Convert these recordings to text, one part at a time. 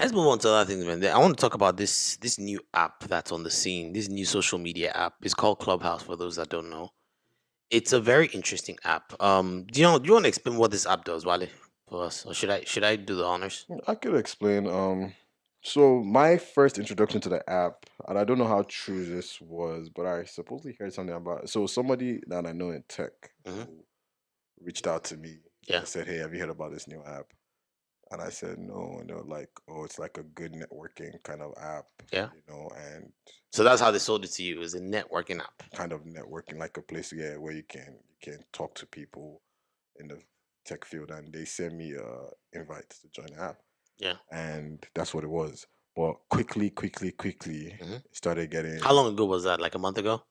Let's move on to other things, man. I want to talk about this new app that's on the scene. This new social media app. It's called Clubhouse. For those that don't know, it's a very interesting app. Do you want to explain what this app does, Wale, for us, or should I do the honors? I could explain. So my first introduction to the app, and I don't know how true this was, but I supposedly heard something about it. So somebody that I know in tech Hmm. who reached out to me Yeah, and said, "Hey, have you heard about this new app?" And I said no, and they were like, "Oh, it's like a good networking kind of app, yeah. and So that's how they sold it to you. It's a networking app. kind of networking like a place, yeah, where you can talk to people in the tech field." And they sent me a invite to join the app, Yeah. and that's what it was. But quickly, Hmm. it started How getting long ago was that? Like a month ago?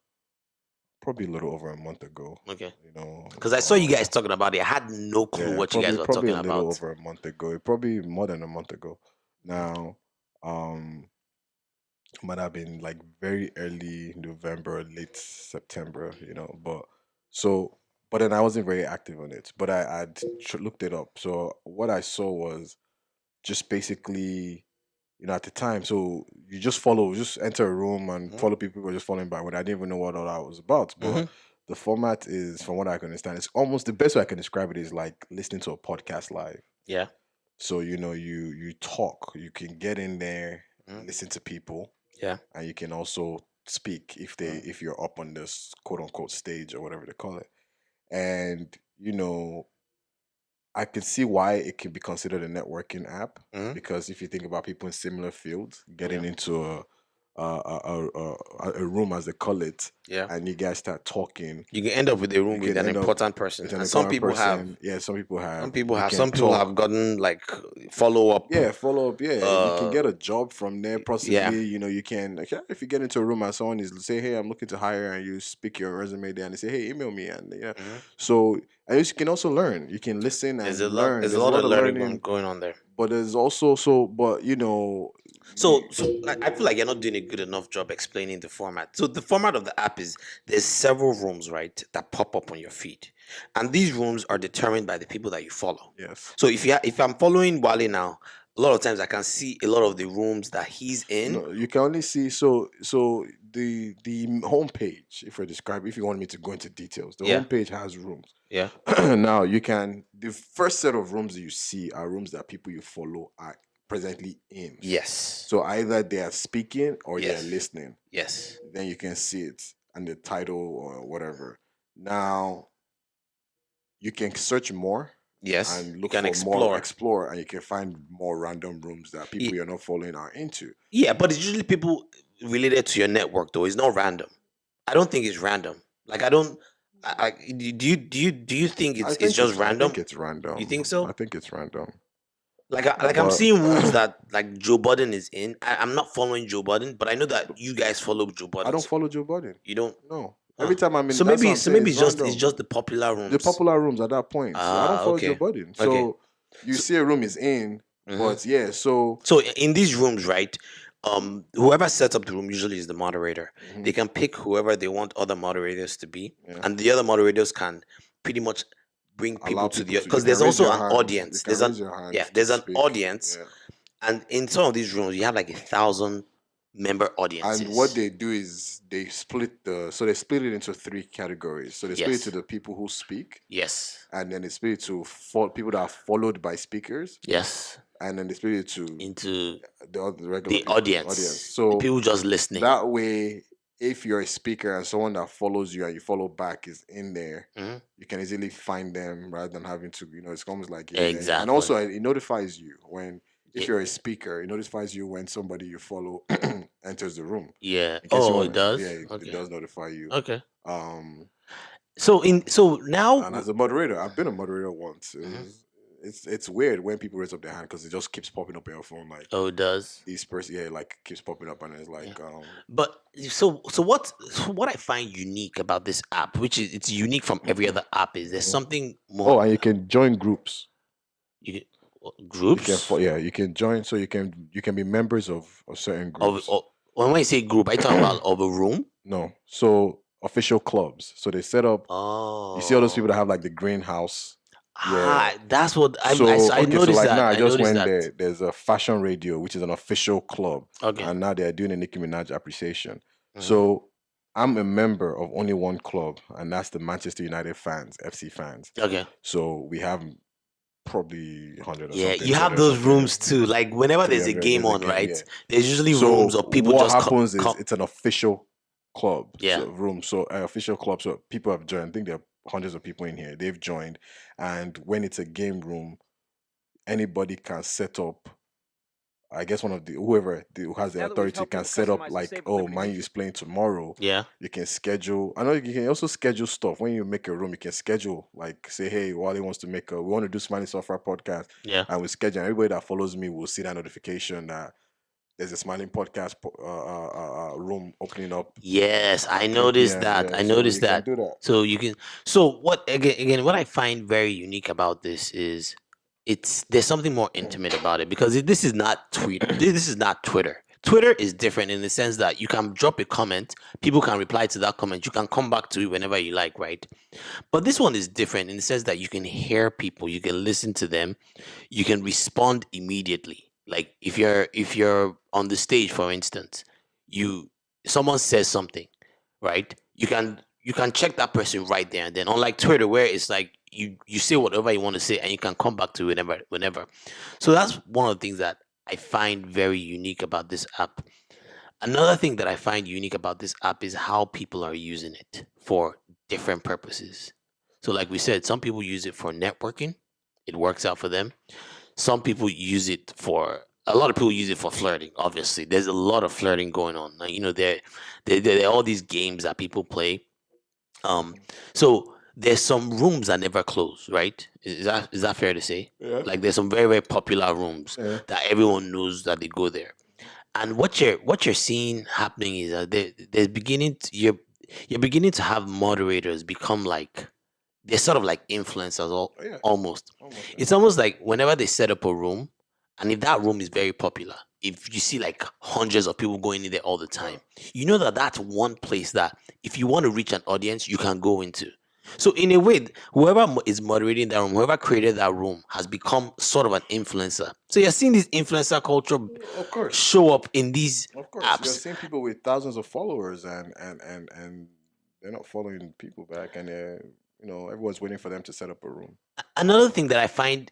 probably a little over a month ago. Okay. You know, Because I saw you guys talking about it. I had no clue yeah, what you guys were probably a talking little about. over a month ago. Probably more than a month ago. Now, um, might have been like very early November, late September. But so. But then I wasn't very active on it. But I looked it up. So what I saw was just basically at the time. So you just enter a room and Hmm. follow people who are just following by when I didn't even know what all that was about. But Hmm. the format is, from what I can understand, it's almost the best way I can describe it is like listening to a podcast live. Yeah. So you talk, you can get in there, Hmm. listen to people, Yeah. and you can also speak Hmm. if you're up on this quote unquote stage or whatever they call it. And I can see why it can be considered a networking app Hmm. because if you think about people in similar fields Yeah. getting into a room as they call it, Yeah. and you guys start talking, You can end up with a room you with can an end up important person, with an and some important people have. person. Yeah, some people Some have. people You have. can Some people have talk. gotten like follow up. Yeah, follow up. Yeah, you can Uh. get a job from there. Yeah. Possibly, you can. Like, yeah, if you get into a room and someone is say, "Hey, I'm looking to hire," and you speak your resume there, and they say, "Hey, email me," and Hmm. so I guess you can also learn. You can listen There's a and lot. learn. There's a There's a lot lot of of learning learning, going on there. but there's also but So, I feel like you're not doing a good enough job explaining the format. So, the format of the app is there's several rooms, right, that pop up on your feed, and these rooms are determined by the people that you follow. yes, So, if I'm following Wale now, a lot of times I can see a lot of the rooms that he's in. no, you can only see the homepage. If you want me to go into details, the Yeah, homepage has rooms. yeah, Now the first set of rooms that you see are rooms that people you follow are presently in. yes, So either they are speaking or they are yes, listening. yes, Then you can see it and the title or whatever. Now you can search more yes. and You look can for more, explore. explore, and you can find more random rooms that people Ye- you're not following are into. Yeah, but it's usually people related to your network, though. It's not random. I don't think it's random. Like I don't. Do you think it's just I think random? it's You random. think I so? think it's random. Like I'm But seeing rooms that like Joe Budden is in. I'm not following Joe Budden, but I know that you guys follow Joe I Budden. don't So follow Joe Budden. you don't. No. Huh. Every time I'm in, So that's what maybe I'm saying. It's it's random. just the popular The rooms. popular rooms at that point. So I don't Ah, follow Joe okay, Budden. okay. So you So see a room is in, mhm. but yeah. So So in these rooms, right? Whoever sets up the room usually is the moderator. They mhm, can pick whoever they want other moderators to be, yeah, and the other moderators can pretty much bring allow people to people the to. You because can there's raise also your an hand. You audience. can raise your hand to There's an speak. audience, Yeah. and in some of these rooms you have like 1,000 member And what audiences. they do is they split it into three categories. So they split it to Yes, the people who speak, yes, and then they split it to people that are followed by speakers, yes. and then they split it to Into the other regular the people, audience. audience, the So people just listening. that way, if you're a speaker and someone that follows you and you follow back is in there, Mhm. you can easily find them rather than having to, it's almost like you're there. And Exactly. also, it notifies you when, if Yeah, you're a speaker, it notifies you when somebody you follow enters the room. yeah. In case you Oh, want it to, yeah, does. it Okay, does notify you. okay. Um, So now. and as a moderator, I've been a moderator once. Mhm. It's weird when people raise up their hand because it just keeps popping up on your phone like Oh, it does. this person, yeah, like keeps popping up and it's Yeah. like But what I find unique about this app, which is it's unique from every other app, is there's Mhm. something more. Oh, and you can join groups. You can, You can groups yeah, you can join, so you can be members of certain groups. of when I say group, I talk about of a room. No, so official clubs. So they set up. You see all those people Oh, that have like the greenhouse. Yeah. That's what So I okay, so noticed like that. now I I just noticed went that. there. There's a fashion radio, which is an official club, Okay. and now they are doing a Nicki Minaj appreciation. Hmm. So I'm a member of only one club, and that's the Manchester United fans, FC fans. Okay. So we have probably 100 or Yeah, something, you 200 have or those something. rooms too. Like whenever So there's a yeah, game there's a on, game, right? yeah. There's usually rooms So of people what just happens is come. it's an official club, Yeah. so room, so an official club. So people have joined. I think there are hundreds of people in here. They've joined, and when it's a game room, anybody can set up. I guess one of the whoever who has the Now that we've authority helped can people set up customize and like, save at oh, Liberty Man U is Mutual. playing tomorrow. Yeah. You can schedule. I know you can also schedule stuff when you make a room. You can schedule like say, hey, Wally wants to make a. We want to do Smiley Software podcast, Yeah. and we schedule. And everybody that follows me will see that notification that there's a Smiling Podcast room opening up Yes, I at 3 noticed p.m. that. Yeah, I so noticed you can that. do that. So you can. So what again? What I find very unique about this is there's something more intimate about it because this is not tweet. This is not Twitter. Twitter is different in the sense that you can drop a comment, people can reply to that comment, you can come back to it whenever you like, right? But this one is different in the sense that you can hear people, you can listen to them, you can respond immediately. Like if you're on the stage, for instance, you someone says something, right? You can check that person right there and then, unlike Twitter where it's like you say whatever you want to say and you can come back to it whenever. So that's one of the things that I find very unique about this app. Another thing that I find unique about this app is how people are using it for different purposes. So like we said, some people use it for networking, it works out for them. Some people use it for, a lot of people use it for flirting. Obviously there's a lot of flirting going on, like, there are all these games that people play. um Mhm. so there's some rooms that never close, right? Is that fair to say? Yeah, Like there's some very very popular rooms yeah. that everyone knows that they go there. And what you're seeing happening is that there's beginning to, you're beginning to have moderators become like, they're sort of like influencers, Oh, yeah, almost. almost. Yeah. It's almost like whenever they set up a room, and if that room is very popular, if you see like hundreds of people going in there all the Uh, time, you know that that's one place that if you want to reach an audience, you can go into. So in a way, whoever is moderating that room, whoever created that room, has become sort of an influencer. So you're seeing this influencer culture of course, show up in these of course. You're apps. seeing people with thousands of followers, and they're not following people back, and everyone's waiting for them to set up a room. Another thing that I find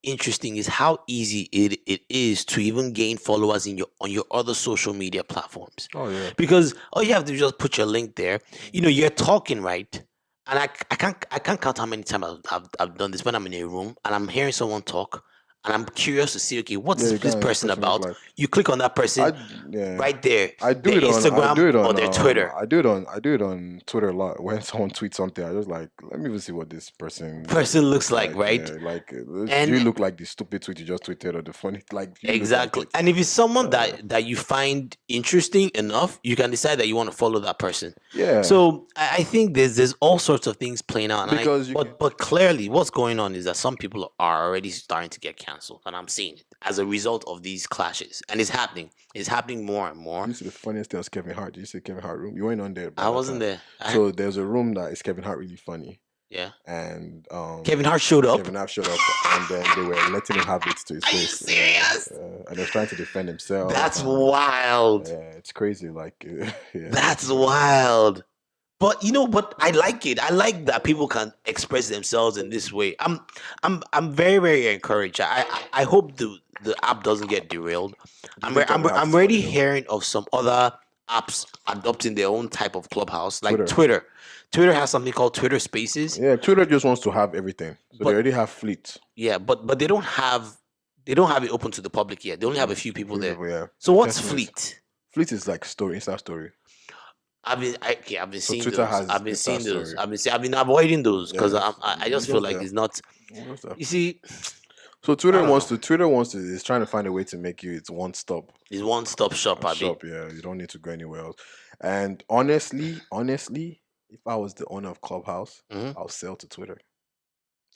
interesting is how easy it is to even gain followers in your on your other social media platforms, Oh yeah. because all you have to do is just put your link there. You're talking, right? And I can't count how many times I've done this when I'm in a room and I'm hearing someone talk and I'm curious to see, okay, what's Yeah, you this can. This person person look about. like You click on that I. person Yeah. right there, I do their it on Instagram or their Twitter. I do it on Twitter a lot. When someone tweets something, I just like, let me even see what this person Person looks looks like, like. right? Yeah, like do you And look like the stupid tweet you just tweeted or the funny like do you look like exactly. it? And if it's someone Uh, that you find interesting enough, you can decide that you want to follow that person. yeah, So I think there's all sorts of things playing out, and I because you can. but clearly what's going on is that some people are already starting to get canceled, and I'm seeing it as a result of these clashes, and it's happening. It's happening more and more. You see the funniest thing was Kevin Hart. Did you see Kevin Hart room? You weren't on there by I that wasn't time. there. So there's a room that is Kevin Hart really funny, Yeah. and Kevin Hart showed up. Kevin Hart showed up, and then they were letting him have it to his Are you face. serious? And he was trying to defend himself, That's and wild. it's crazy. Like, yeah, That's wild. But I like it. I like that people can express themselves in this way. I'm very very encouraged. I hope the app doesn't get derailed. do you think Kevin Hart I'm is funny already though? hearing of some other apps adopting their own type of clubhouse, like Twitter. Twitter. Twitter has something called Twitter Spaces, Yeah, Twitter just wants to have everything. So they but already have fleet. yeah, but they don't have it open to the public yet. They only have a few people Few there. people, yeah. So They're what's testing it. Fleet? Fleet is like story, Insta story. I've been So seeing Twitter those. has I've been Insta seeing those. story. I've been avoiding those because Yeah, I just feel just like there. it's not. Just there. You see, So I don't know. Twitter wants to is trying to find a way to make you its one stop It's one stop shop, Abby. shop. Yeah, you don't need to go anywhere else. And honestly, if I was the owner of Clubhouse, Hmm. I'll sell to Twitter.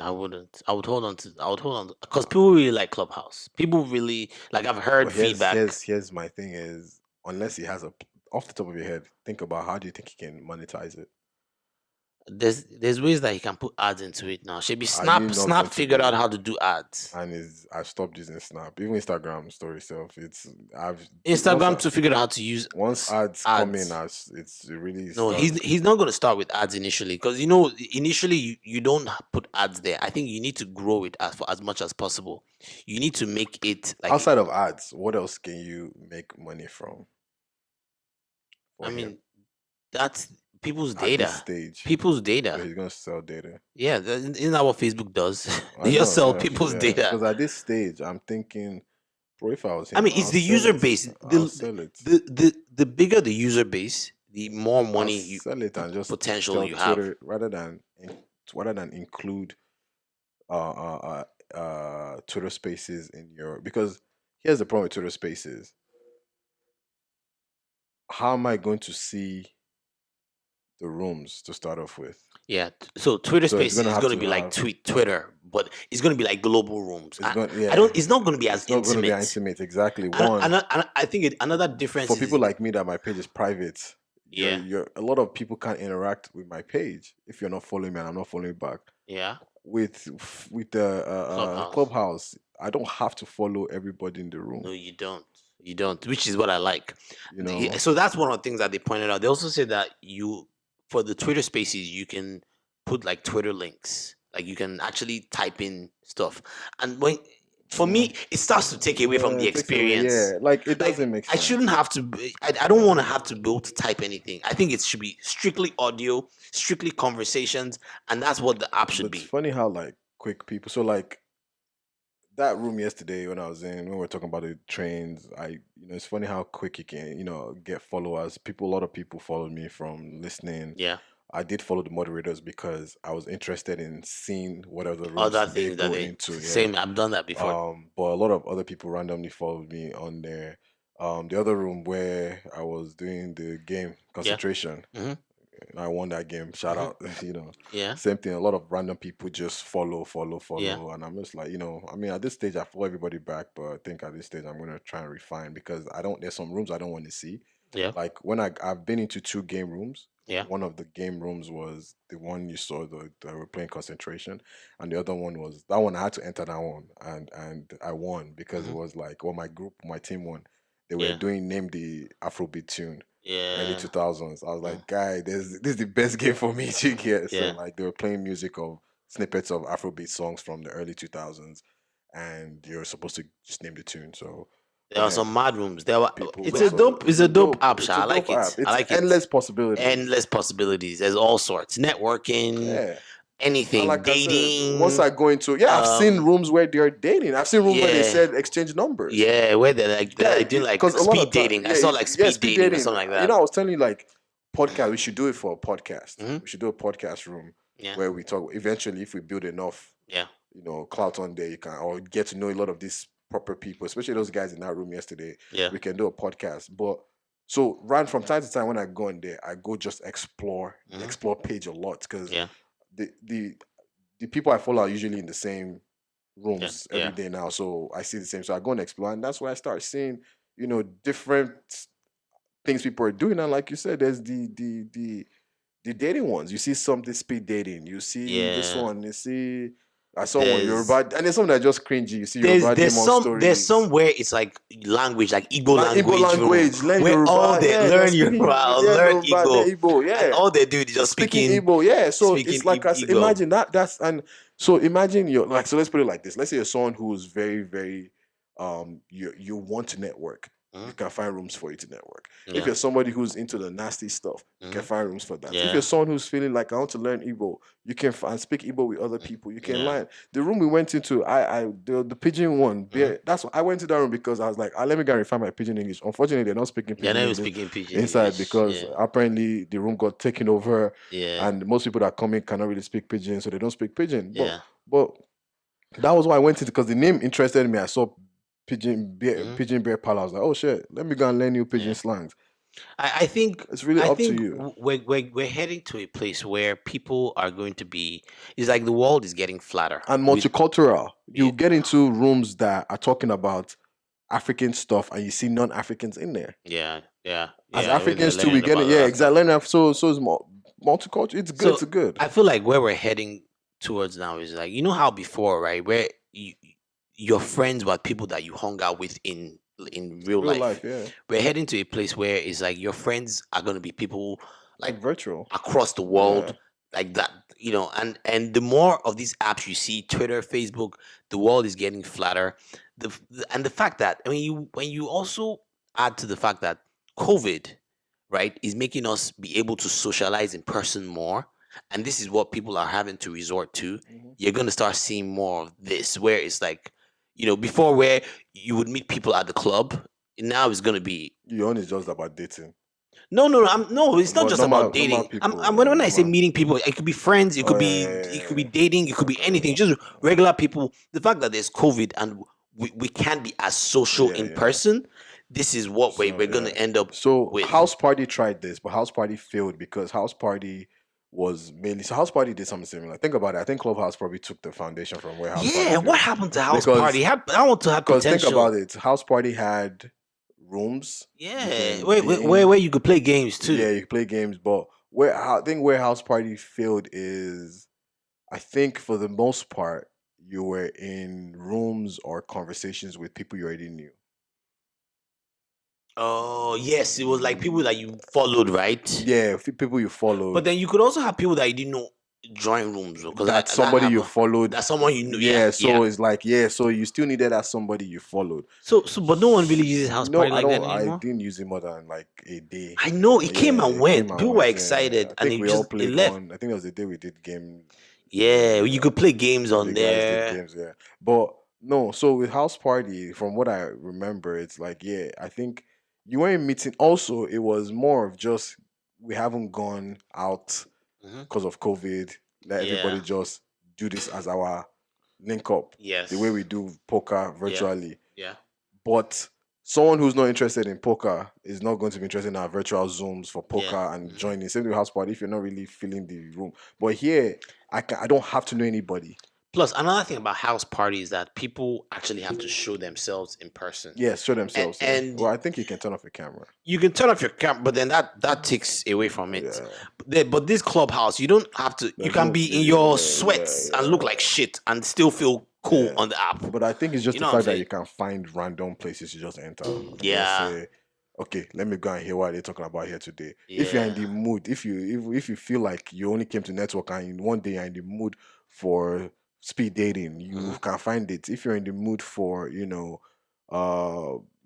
I wouldn't. I would hold on to. I would hold on because people really like Clubhouse. People really like. I've heard But feedback. here's my thing is unless he has a off the top of your head, think about how do you think he can monetize it? there's ways that you can put ads into it now. Should be Are you not Snap going to figured out be? how to do ads. And is I've stopped using Snap, even Instagram story self. It's I've once Instagram to figure out how to use once ads come in, ads. as it really No, starts. he's not going to start with ads initially because you know initially you don't put ads there. I think you need to grow it as for as much as possible. You need to make it like Outside of ads, what else can you make money from I for him mean that's people's at this data. stage? People's So data. he's gonna sell data. Yeah, isn't that what Facebook does? I They just know, sell yeah, people's yeah. data. Because at this stage, I'm thinking, bro, if I was I him, mean, it's I'll the sell user it. base. I'll sell it. The bigger the user base, the more I'll money sell it and just potential tell you have. Twitter rather than include Twitter Spaces in your, because here's the problem with Twitter Spaces. How am I going to see the rooms to start off with? Yeah. So Twitter So it's Spaces gonna is have going to to be like have Twitter, but it's going to be like global rooms. it's going I yeah. don't. It's not going to be as It's not gonna be intimate. intimate exactly. One, And I think another difference for people is like me that my page is private, yeah, you're a lot of people can't interact with my page if you're not following me and I'm not following back. yeah. With the Clubhouse. Clubhouse, I don't have to follow everybody in the room. No, you don't. You don't, which is what I like. You know, So that's one of the things that they pointed out. They also said that you, for the Twitter Spaces, you can put like Twitter links. Like you can actually type in stuff, and when for mm, me, it starts to take away from yeah, the it takes away. experience. Yeah, like it Like doesn't make I shouldn't sense. have to. I don't want to have to be able to type anything. I think it should be strictly audio, strictly conversations, and that's what the app should But it's be. funny how like quick people. So like that room yesterday when I was in, when we were talking about the trains, it's funny how quick you can, get followers. People, a lot of people followed me from listening. Yeah, I did follow the moderators because I was interested in seeing what other rooms other they things that go they into. Yeah. same. I've done that before. But a lot of other people randomly followed me on there. The other room where I was doing the game Yeah. concentration, Hmm. and I won that game. Shout Hmm. out, Yeah. same thing. A lot of random people just follow, follow, Yeah. follow, and I'm just like, I mean, at this stage, I follow everybody back, but I think at this stage, I'm gonna try and refine because I don't. There's some rooms I don't want to see. Yeah. Like when I've been into two game rooms. Yeah. One of the game rooms was the one you saw the we're playing concentration, and the other one was that one I had to enter that one, and I won because it Hmm. was like, well, my team won. They were Yeah. doing name the Afrobeat tune early Yeah. 2000s. I was Mm. like, guy, this is the best game for me to get. So Yeah. like they were playing music of snippets of Afrobeat songs from the early 2000s, and you're supposed to just name the tune. So There go are ahead, some mad rooms. There were. people. It's a So dope. It's a dope app. it's Sha. a I like dope it. app. I It's like it. endless possibilities. Endless possibilities. There's all sorts. Networking, Yeah. And anything, like I said, once dating. I go into, yeah, I've seen Um. rooms where they're dating. I've seen rooms where they Yeah. said exchange numbers. Yeah. Where they're Yeah, like doing like because a lot of speed time, dating. I yeah, saw like yeah, speed speed dating or dating. something like that. I was telling you, like, podcast. We should do it for a podcast. Hmm. We should do a podcast room Yeah. where we talk. Eventually, if we build enough, Yeah. clout on there, you can or get to know a lot of these proper people, especially those guys in that room yesterday. Yeah. We can do a podcast, but. So, ran from time to time when I go in there, I go just explore the Hmm. explore page a lot because Yeah. the the the people I follow are usually in the same Yeah. rooms every Yeah. day now. So I see the same. So I go and explore, and that's where I start seeing, different things people are doing. And like you said, there's the dating ones. You see something speed dating. You see this Yeah. one. You see I saw one There's Yoruba, and there's some that are just cringy. You see Yoruba demon there's stories. some where it's like language like Igbo Igbo language room language, learn where all Yoruba. they Yeah, they're learn speaking. Yoruba or Yeah, learn Yoruba, they're Igbo Igbo. and Yeah, all they do is just speaking Igbo. Yeah, so speaking it's like Igbo. imagine that's and so imagine you're like, so let's put it like this. Let's say you're someone who's very very you want to network. You Mhm. can find rooms for you to network. If Yeah. you're somebody who's into the nasty stuff, you can Hmm. find rooms for that. If Yeah. you're someone who's feeling like I want to learn Igbo, you can and speak Igbo with other people. You can Yeah. learn. The room we went into, the pigeon one, Hmm. that's what I went to that room because I was like, let me go and refine my pigeon English. Unfortunately, they're not speaking They're pigeon not even English speaking pidgin inside English. because Yeah. apparently the room got taken over, Yeah. and most people that come in cannot really speak pigeon, so they don't speak pigeon. Yeah. But that was why I went into because the name interested me. I saw Hmm. pigeon bear pal. I was like, oh shit, let me go and learn new pigeon Yeah. slangs. I think It's really up to you. we're heading to a place where people are going to be. It's like the world is getting flatter. And multicultural. You Yeah. get into rooms that are talking about African stuff, and you see non-Africans in there. Yeah. Yeah. As Yeah. Where they're Africans too, we learning get about it. all Yeah, that stuff. exactly. So it's more. multicultural. It's good. So It's good. I feel like where we're heading towards now is like, you know how before, right, where your friends were people that you hung out with in real Real life. life, yeah. We're heading to a place where it's like your friends are going to be people like Like virtual. across the Yeah. world, like that, and the more of these apps you see, Twitter, Facebook, the world is getting flatter. And the fact that, I mean, you when you also add to the fact that COVID, right, is making us be able to socialize in person more, and this is what people are having to resort to. Hmm. You're going to start seeing more of this, where it's like, before, where you would meet people at the club, now it's going to be. Your own is just about dating. No, no, no. No, it's not But just about normal dating. people, When I say normal. meeting people, it could be friends, it Oh could yeah, be yeah, it yeah, could be yeah. dating, it could be anything, Okay. just regular people. The fact that there's COVID and we can't be as social Yeah, in yeah. person, this is what So we're gonna yeah. end up So with. House Party tried this, but House Party failed because House Party was mainly so House Party did something similar. Think about it. I think Clubhouse probably took the foundation from where House Party Yeah, what failed. happened to House Because Party? I want to have think about potential. it, House Party had rooms you Yeah, can where, be where where in. where you could play games too. Yeah, you can play games, but I think where House Party failed is I think for the most part you were in rooms or conversations with people you already knew. Oh yes, it was like people that you followed, right? Yeah, people you But followed. then you could also have people that you didn't know join rooms, because That that somebody you happened. followed. That's someone you knew. Yeah, Yeah, yeah. so it's like yeah, so you still needed that somebody you followed. But no one really uses House No, Party I like that don't. I anymore. didn't use it more than like a day. I know it Yeah, came and it came went. and People were went. Yeah, excited, I and think we all it played left. one. I think there was the day we did game. Yeah, you Yeah, could play games some of on the guys did there. games. Yeah, but no. So with House Party, from what I remember, it's like yeah, I think you weren't meeting. Also, it was more of just we haven't gone out Hmm. because of COVID. Let everybody Yeah. just do this as our link up, the way Yes. we do poker Yeah. virtually. Yeah. But someone who's not interested in poker is not going to be interested in our virtual zooms for Yeah. poker and Hmm. joining. Same with house party if you're not really feeling the room. But here, I don't have to know anybody. Plus, another thing about house parties is that people actually have to show themselves in person, Yeah, show and, themselves. Yeah. and Well, I think you can turn off your camera. you can turn off your camera, but then that takes away from it. Yeah. But this clubhouse, you don't have to. You There's can no be in feel. your Yeah, sweats and look yeah, like shit and still feel cool yeah. on the app. But I think it's just You the know what I'm fact that saying? you can find random places to just enter and just Yeah, say, okay, let me go and hear what they're talking about here today. If you're in yeah. the mood, if you feel like you only came to network and one day you're in the mood for speed dating, you Mhm. can find it. If you're in the mood for,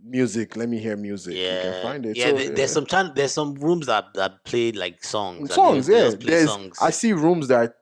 music, let me hear music, you can Yeah, find it. yeah. So yeah. There's some rooms that play like songs, that Songs, they yeah. just play There's I songs. see rooms that